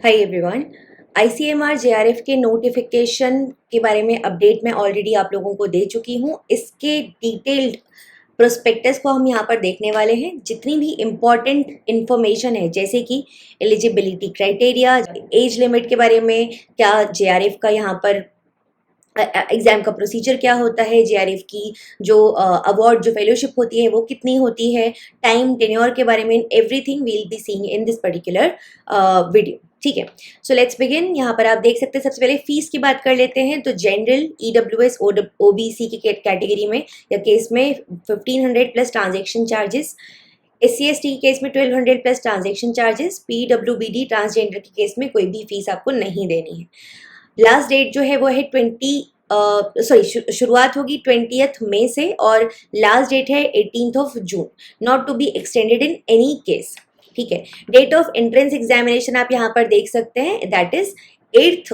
Hi everyone. ICMR JRF के notification के बारे में अपडेट मैं ऑलरेडी आप लोगों को दे चुकी हूँ। इसके डिटेल्ड प्रोस्पेक्टस को हम यहाँ पर देखने वाले हैं। जितनी भी इम्पॉर्टेंट इन्फॉर्मेशन है जैसे कि एलिजिबिलिटी क्राइटेरिया, एज लिमिट के बारे में, क्या जेआरएफ का यहाँ पर एग्जाम का प्रोसीजर क्या होता है, जेआरएफ की जो अवार्ड जो फेलोशिप होती है वो कितनी होती है, टाइम टेन्योर के बारे में, everything will be seeing in this particular video. ठीक है, सो लेट्स बिगिन। यहाँ पर आप देख सकते हैं, सबसे पहले फीस की बात कर लेते हैं। तो जनरल, ईडब्ल्यूएस, ओबीसी की कैटेगरी में या केस में 1500 प्लस ट्रांजेक्शन चार्जेस, SC/ST के केस में 1200 plus transaction charges, PWBD transgender के केस में कोई भी फीस आपको नहीं देनी है। लास्ट डेट जो है वो है शुरुआत होगी 20th मई से और लास्ट डेट है 18th June, not to be extended in any case. ठीक है, डेट ऑफ एंट्रेंस एग्जामिनेशन आप यहाँ पर देख सकते हैं, that is 8th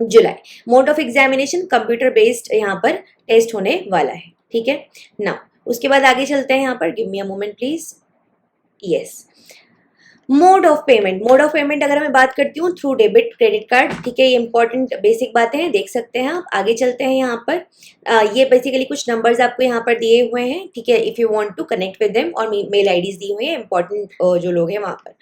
July. Mode of examination computer based यहाँ पर टेस्ट होने वाला है। ठीक है ना, उसके बाद आगे चलते हैं। यहाँ पर give me a moment please. Yes, mode of payment अगर मैं बात करती हूँ थ्रू डेबिट क्रेडिट कार्ड। ठीक है, ये इंपॉर्टेंट बेसिक बातें हैं, देख सकते हैं आप। आगे चलते हैं। यहाँ पर ये बेसिकली कुछ नंबर्स आपको यहाँ पर दिए हुए हैं। ठीक है, if you want to connect with them, और मेल आईडीज दी हुई है इंपॉर्टेंट जो लोग हैं वहाँ पर।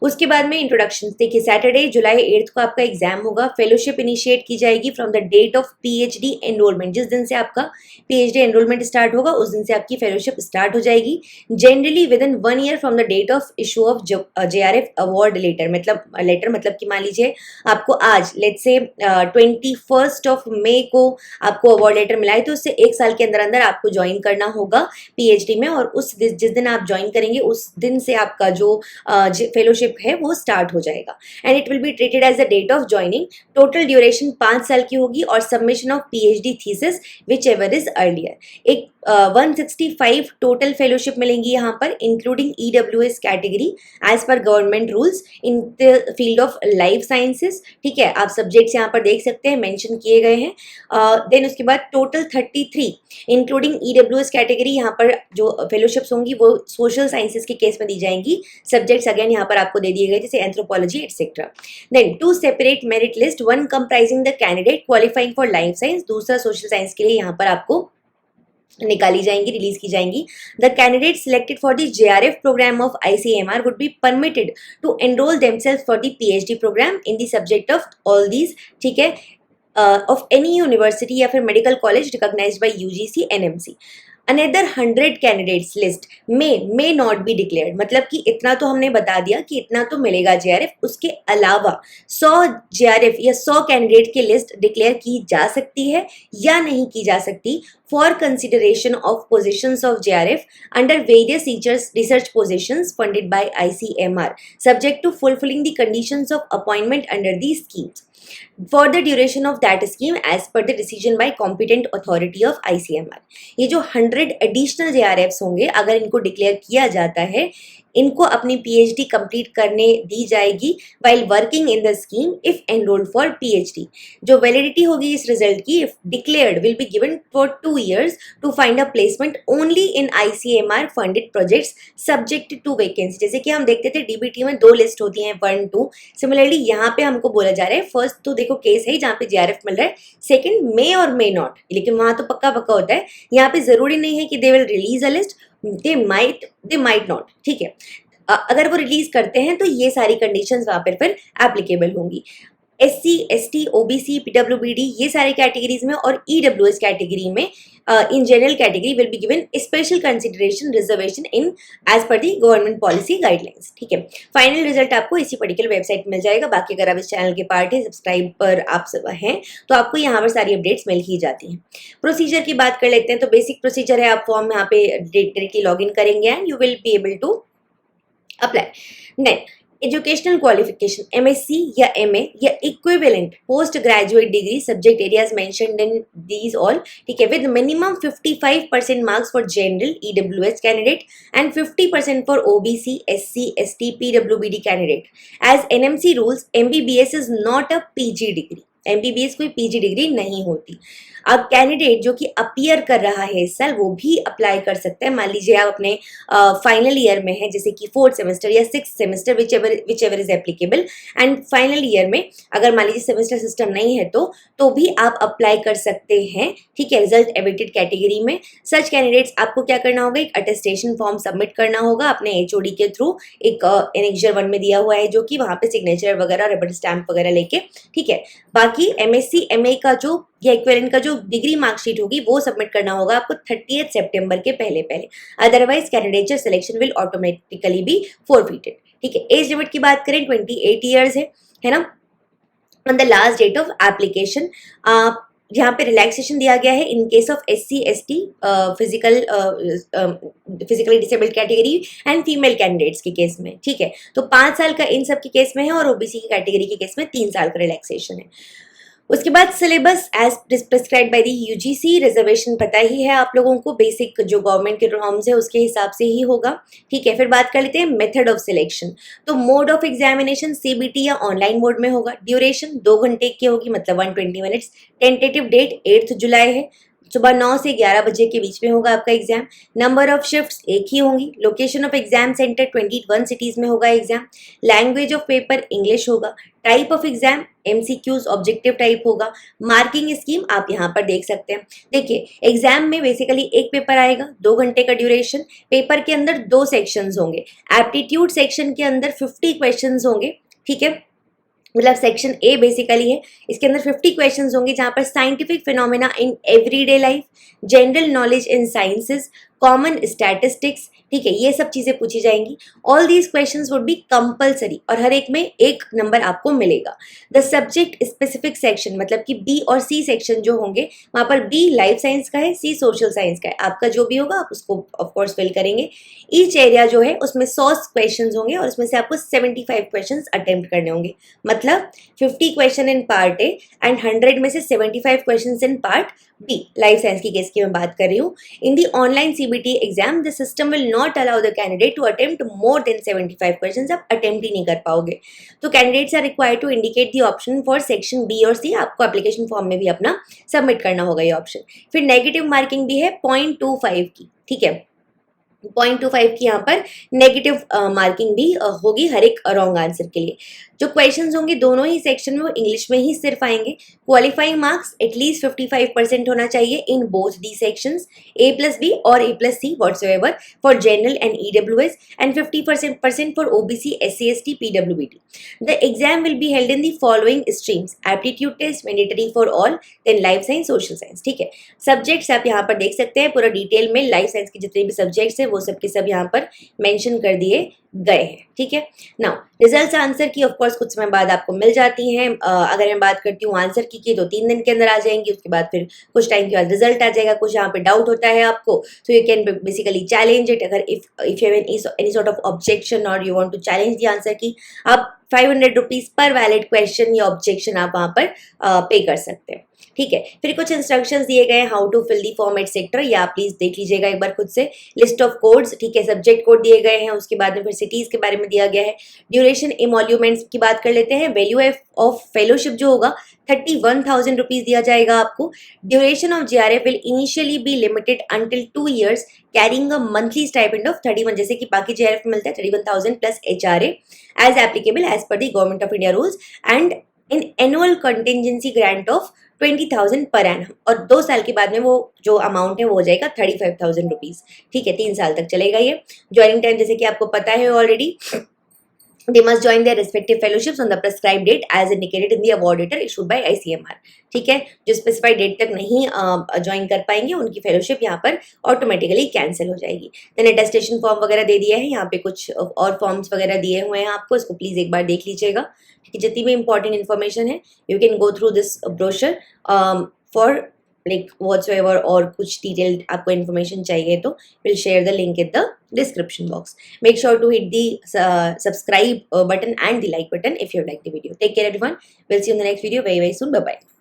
उसके बाद में इंट्रोडक्शन। देखिए, सैटरडे जुलाई 8 को आपका एग्जाम होगा। फेलोशिप इनिशिएट की जाएगी from the date of PhD enrolment. जिस दिन से आपका पीएचडी एनरोलमेंट स्टार्ट होगा उस दिन से आपकी फेलोशिप स्टार्ट हो जाएगी। Generally within 1 year from the date of issue of JRF award letter. मतलब कि मान लीजिए आपको आज लेट्स से 21 मई को आपको अवार्ड लेटर मिला है, तो उससे 1 साल के अंदर अंदर आपको ज्वाइन करना होगा पीएचडी में। और उस जिस दिन आप ज्वाइन करेंगे उस दिन से आपका जो फेलोशिप है वो स्टार्ट हो जाएगा। And it will be treated as the date of joining. Total duration 5 साल की होगी और submission of PhD thesis whichever is earlier. एक 165 टोटल फेलोशिप मिलेंगी यहाँ पर, including EWS category as per government rules in the field of life sciences. ठीक है, आप सब्जेक्ट्स यहाँ पर देख सकते हैं, मेंशन किए गए हैं। देन उसके बाद टोटल 33 इंक्लूडिंग ईडब्ल्यूएस कैटेगरी यहाँ पर जो फेलोशिप्स होंगी वो सोशल साइंसेस के केस में दी जाएंगी। सब्जेक्ट्स अगेन यहाँ पर आपको दे दिए गए जैसे anthropology etcetera. Then 2 separate merit list, 1 comprising the candidate qualifying for life science, दूसरा सोशल साइंस के लिए यहाँ पर आपको निकाली जाएंगी, रिलीज की जाएंगी। The candidate selected for the JRF programme of ICMR would be permitted to enrol themselves for the PhD programme in the subject of all these. ठीक है, ऑफ एनी यूनिवर्सिटी या फिर medical college recognised by UGC NMC. Another 100 candidates list may not be declared. मतलब कि इतना तो हमने बता दिया कि इतना तो मिलेगा जेआरएफ, उसके अलावा 100 जेआरएफ या 100 कैंडिडेट की लिस्ट डिक्लेयर की जा सकती है या नहीं की जा सकती for consideration of positions of JRF under various research positions funded by ICMR subject to fulfilling the conditions of appointment under the schemes for the duration of that scheme as per the decision by competent authority of ICMR। ये जो 100 additional JRFs होंगे, अगर इनको declare किया जाता है, इनको अपनी पीएचडी कंप्लीट करने दी जाएगी while working in the scheme if enrolled for PhD। जो वैलिडिटी होगी इस रिजल्ट की, if declared will be given for 2 years to find a placement only in ICMR funded projects subject to vacancy। जैसे कि हम देखते थे डीबीटी में 2 लिस्ट होती हैं, 1, 2। सिमिलरली यहाँ पे हमको बोला जा रहा है, फर्स्ट तो देखो केस है जहाँ पे जेआरएफ मिल रहा है, सेकंड मे और मे नॉट, लेकिन वहां तो पक्का पक्का होता है। यहाँ पे जरूरी नहीं है कि they will release a list, they might not. ठीक है, अगर वो रिलीज करते हैं तो ये सारी कंडीशंस वहां पर फिर एप्लीकेबल होंगी। SC, ST, OBC, PWBD ये सारे कैटेगरीज में और EWS कैटेगरी में in general category will be given special consideration reservation in as per the government policy guidelines. ठीक है, फाइनल रिजल्ट आपको इसी पर्टिकुलर वेबसाइट मिल जाएगा। बाकी अगर आप इस चैनल के पार्ट है, सब्सक्राइब पर आप सब हैं, तो आपको यहाँ पर सारी अपडेट्स मिल ही जाती हैं। प्रोसीजर की बात कर लेते हैं। तो बेसिक प्रोसीजर है, आप फॉर्म यहाँ पे डायरेक्टली लॉग इन करेंगे and you will be able to apply. Next, educational qualification MSc या MA या equivalent post graduate degree, subject areas mentioned in these all. ठीक है, with minimum 55% marks for general EWS candidate and 50% for OBC, SC, ST, PWBD candidate. As NMC rules MBBS is not a PG degree. MBBS कोई PG degree नहीं होती। अब candidate जो कि appear कर रहा है इस साल वो भी अप्लाई कर सकता है। मान लीजिए आप अपने फाइनल ईयर में है, जैसे कि 4th सेमेस्टर या 6th semester, which ever is applicable, and final year में अगर मान लीजिए सेमेस्टर सिस्टम नहीं है तो भी आप अप्लाई कर सकते हैं, ठीक है, रिजल्ट अवेटेड कैटेगरी में। सच कैंडिडेट्स आपको क्या करना होगा, एक अटेस्टेशन फॉर्म सबमिट करना होगा अपने HOD के थ्रू, एक एनेक्जर 1 में दिया हुआ है, जो कि वहां पे सिग्नेचर वगैरह, रबर स्टैंप वगैरह लेके, ठीक है। बाकी MSc MA का जो या इक्विवेलेंट का जो डिग्री मार्कशीट होगी वो सबमिट करना होगा आपको 30 सितंबर के पहले पहले, otherwise candidature selection will automatically be forfeited, ठीक है। एज लिमिट की बात करें 28 ईयर्स है ना, on the last date of application. यहाँ पे रिलैक्सेशन दिया गया है in case of SC ST physically disabled category and female candidates के केस में, ठीक है। तो 5 साल का इन सब के केस में है और OBC की कैटेगरी के केस में 3 साल का रिलैक्सेशन है। उसके बाद syllabus as prescribe by the UGC, reservation पता ही है आप लोगों को, बेसिक जो गवर्नमेंट के नॉर्म्स है उसके हिसाब से ही होगा, ठीक है। फिर बात कर लेते हैं मेथड ऑफ सिलेक्शन। तो मोड ऑफ एग्जामिनेशन CBT या ऑनलाइन मोड में होगा। ड्यूरेशन 2 घंटे की होगी, मतलब 120 मिनट्स। टेंटेटिव डेट 8 जुलाई है, सुबह 9 से 11 बजे के बीच में होगा आपका एग्जाम। नंबर ऑफ शिफ्ट्स एक ही होंगी। Location of exam centre 21 cities में होगा एग्जाम। लैंग्वेज ऑफ पेपर इंग्लिश होगा। Type of exam MCQs objective type होगा। मार्किंग स्कीम आप यहाँ पर देख सकते हैं। देखिए एग्जाम में बेसिकली एक पेपर आएगा, 2 घंटे का ड्यूरेशन। पेपर के अंदर 2 सेक्शंस होंगे। एप्टीट्यूड सेक्शन के अंदर 50 क्वेश्चंस होंगे, ठीक है, मतलब सेक्शन A बेसिकली है, इसके अंदर 50 क्वेश्चंस होंगे, जहां पर scientific phenomena in everyday life, general knowledge in sciences, common statistics, ठीक है, ये सब चीजें पूछी जाएंगी। All these questions would be compulsory और हर एक में 1 नंबर आपको मिलेगा। द सब्जेक्ट स्पेसिफिक सेक्शन, मतलब कि B और C सेक्शन जो होंगे, वहां पर B लाइफ साइंस का है, C सोशल साइंस का है। आपका जो भी होगा आप उसको ऑफकोर्स फिल करेंगे। ईच एरिया जो है उसमें 100 क्वेश्चन होंगे और उसमें से आपको 75 क्वेश्चन अटेम्प्ट करने होंगे, मतलब 50 question in part A and 100 में से 75 question in part B। Life science की केस की मैं बात कर रही हूँ। In the online CBT exam the system will not allow the candidate to attempt more than 75 question, आप अटेम्प्ट ही नहीं कर पाओगे। तो candidates are required to indicate the option for section B और C, आपको एप्लीकेशन फॉर्म में भी अपना सबमिट करना होगा ये ऑप्शन। फिर नेगेटिव मार्किंग भी है 0.25 की, ठीक है, 0.25 की यहाँ पर नेगेटिव मार्किंग भी होगी हर एक रॉन्ग आंसर के लिए। जो क्वेश्चंस होंगे दोनों ही सेक्शन में वो इंग्लिश में ही सिर्फ आएंगे। क्वालिफाइंग मार्क्स एटलीस्ट 55% होना चाहिए in both the sections, A+B और A+C whatsoever for general and EWS and 50% for OBC SC ST PWBT। The exam will be held in the following streams, aptitude test mandatory for all, then life science, social science, ठीक है। Subjects आप यहाँ पर देख सकते हैं पूरा detail में, लाइफ साइंस के जितने भी सब्जेक्ट्स हैं वो सब के सब यहाँ पर मेंशन कर दिए गए हैं, ठीक है। नाउ रिजल्ट्स आंसर की ऑफकोर्स कुछ समय बाद आपको मिल जाती हैं। अगर मैं बात करती हूँ आंसर की तो 3 दिन के अंदर आ जाएंगी, उसके बाद फिर कुछ टाइम के बाद रिजल्ट आ जाएगा। कुछ यहाँ पे डाउट होता है आपको तो you can basically challenge it. अगर if you have any sort of objection और you want to challenge the answer key, आप 500 रुपीज पर वैलिड क्वेश्चन या ऑब्जेक्शन आप वहाँ पर पे कर सकते हैं, ठीक है। फिर कुछ इंस्ट्रक्शंस दिए गए हैं how to fill the form etcetera, या आप प्लीज देख लीजिएगा एक बार खुद से। लिस्ट ऑफ कोड्स, ठीक है, सब्जेक्ट कोड दिए गए हैं, उसके बाद में फिर सिटीज के बारे में दिया गया है। ड्यूरेशन इमोल्यूमेंट्स की बात कर लेते हैं। वैल्यू ऑफ फेलोशिप जो होगा 31,000 रुपीज दिया जाएगा आपको। Duration of JRF will initially be limited until 2 years carrying a monthly stipend of 31, जैसे कि बाकी JRF में मिलता है 31,000 plus HRA as applicable as per the government of India rules, and an annual contingency grant of 20,000 per annum, और 2 साल के बाद में वो जो अमाउंट है वो हो जाएगा 35,000 रुपीज, ठीक है। 3 साल तक चलेगा ये। ज्वाइनिंग टाइम जैसे कि आपको पता है already, they must join their respective fellowships on the prescribed date as indicated in the award letter issued by ICMR, ठीक है। जो स्पेसिफाइड डेट तक नहीं ज्वाइन कर पाएंगे उनकी फेलोशिप यहाँ पर ऑटोमेटिकली कैंसिल हो जाएगी। देन अटेस्टेशन फॉर्म वगैरह दे दिया है, यहाँ पे कुछ और फॉर्म्स वगैरह दिए हुए हैं आपको, इसको प्लीज एक बार देख लीजिएगा, ठीक है। जितनी भी इंपॉर्टेंट इन्फॉर्मेशन है you can go through this brochure for like whatsoever, और कुछ detailed आपको information चाहिए तो we'll share the link in the description box. Make sure to hit the subscribe button and the like button if you like the video. Take care everyone. We'll see you in the next video very soon. Bye bye.